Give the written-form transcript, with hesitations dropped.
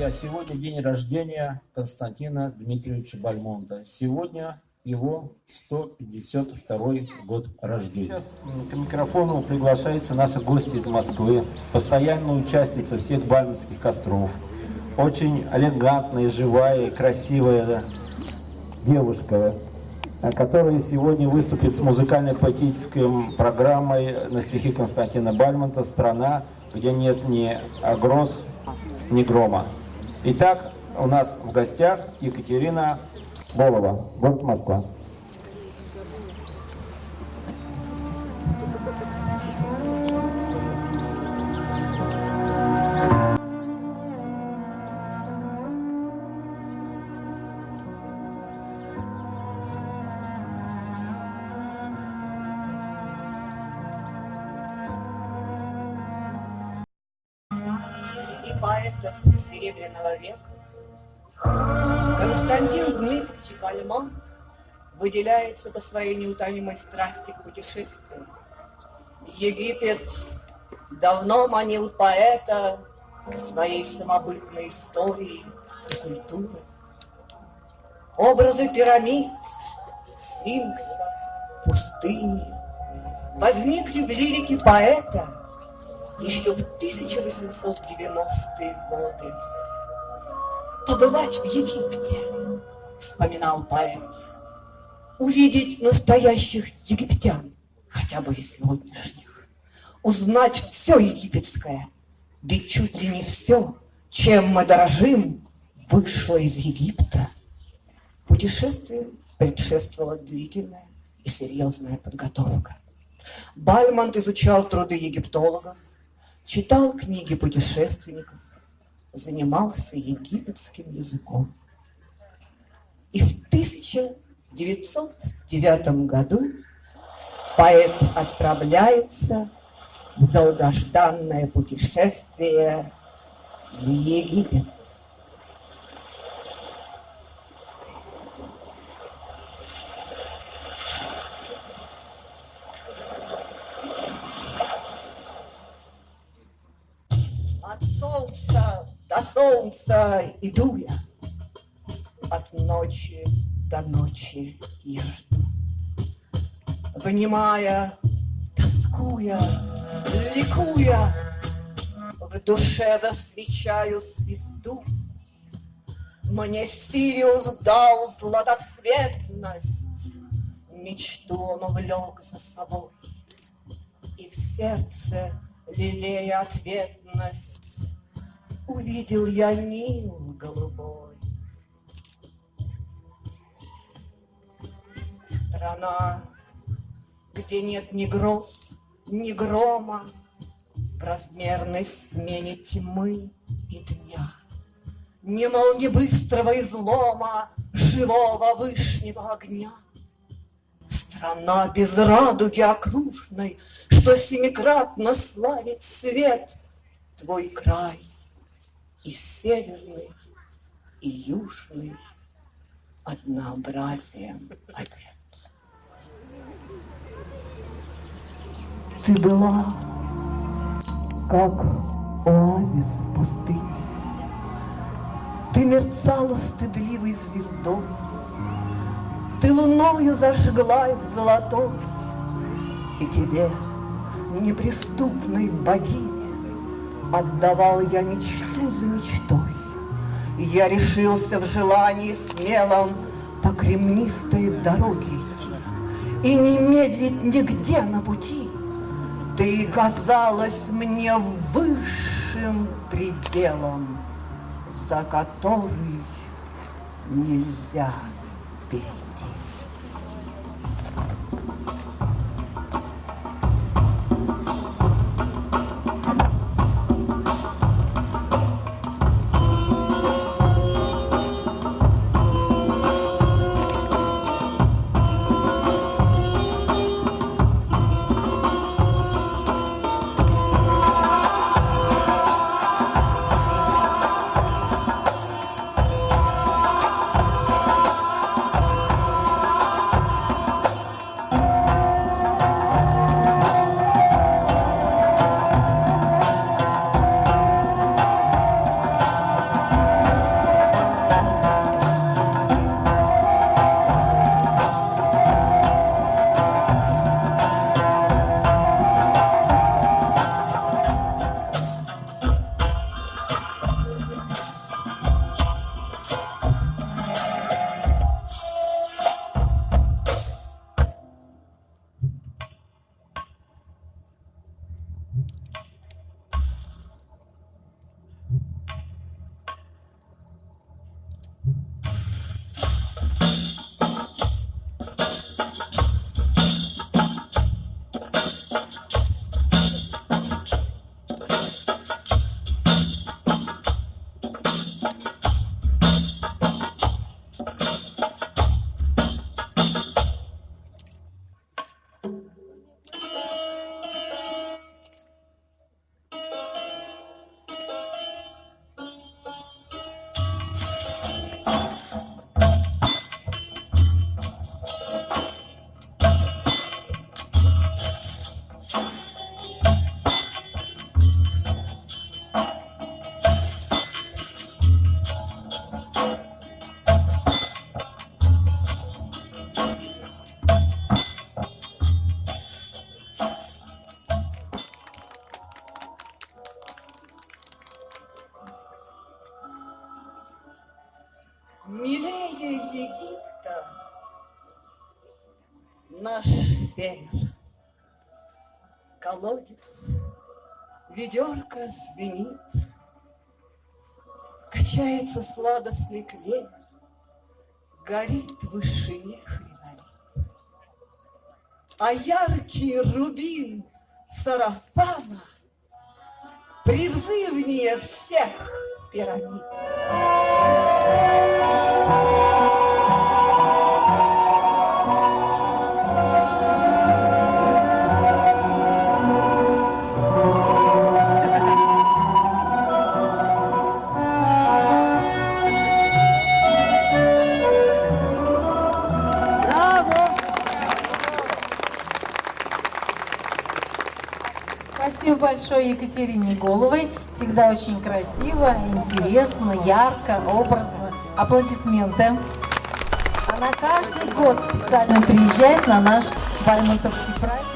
друзья, сегодня день рождения Константина Дмитриевича Бальмонта. Сегодня его 152-й год рождения. Сейчас к микрофону приглашаются наши гости из Москвы, постоянная участница всех бальмонтских костров. Очень элегантная, живая, красивая девушка, которая сегодня выступит с музыкально-поэтической программой на стихи Константина Бальмонта «Страна, где нет ни огроз, ни грома». Итак, у нас в гостях Екатерина Болова, город Москва. Среди поэтов Серебряного века Константин Дмитриевич Бальмонт выделяется по своей неутомимой страсти к путешествиям. Египет давно манил поэта к своей самобытной истории и культуре. Образы пирамид, сфинкса, пустыни возникли в лирике поэта еще в 1890-е годы. «Побывать в Египте», — вспоминал поэт, «увидеть настоящих египтян, хотя бы и сегодняшних, узнать все египетское, ведь чуть ли не все, чем мы дорожим, вышло из Египта». Путешествию предшествовала длительная и серьезная подготовка. Бальмонт изучал труды египтологов, читал книги путешественников, занимался египетским языком. И в 1909 году поэт отправляется в долгожданное путешествие в Египет. От солнца до солнца иду я, от ночи до ночи я жду. Внимая, тоскуя, ликуя, в душе засвечаю звезду. Мне Сириус дал златоцветность, мечту он увлек за собой, и в сердце, лелея ответность, увидел я Нил голубой. Страна, где нет ни гроз, ни грома, в размерной смене тьмы и дня, ни молниебыстрого излома живого вышнего огня. Страна без радуги окружной, что семикратно славит свет твой край, и северный, и южный однообразием одет. Ты была как оазис в пустыне, ты мерцала стыдливой звездой, ты луною зажглась золотой, и тебе, неприступной богине, отдавал я мечту за мечтой. И я решился в желании смелом по кремнистой дороге идти и не медлить нигде на пути. Ты казалась мне высшим пределом, за который нельзя перейти. север. Колодец, ведерко звенит, качается сладостный клевер, горит в вышине хризолит. А яркий рубин сарафана призывнее всех пирамид. Спасибо большое Екатерине Головой. Всегда очень красиво, интересно, ярко, образно. Аплодисменты. Она каждый год специально приезжает на наш бальмонтовский праздник.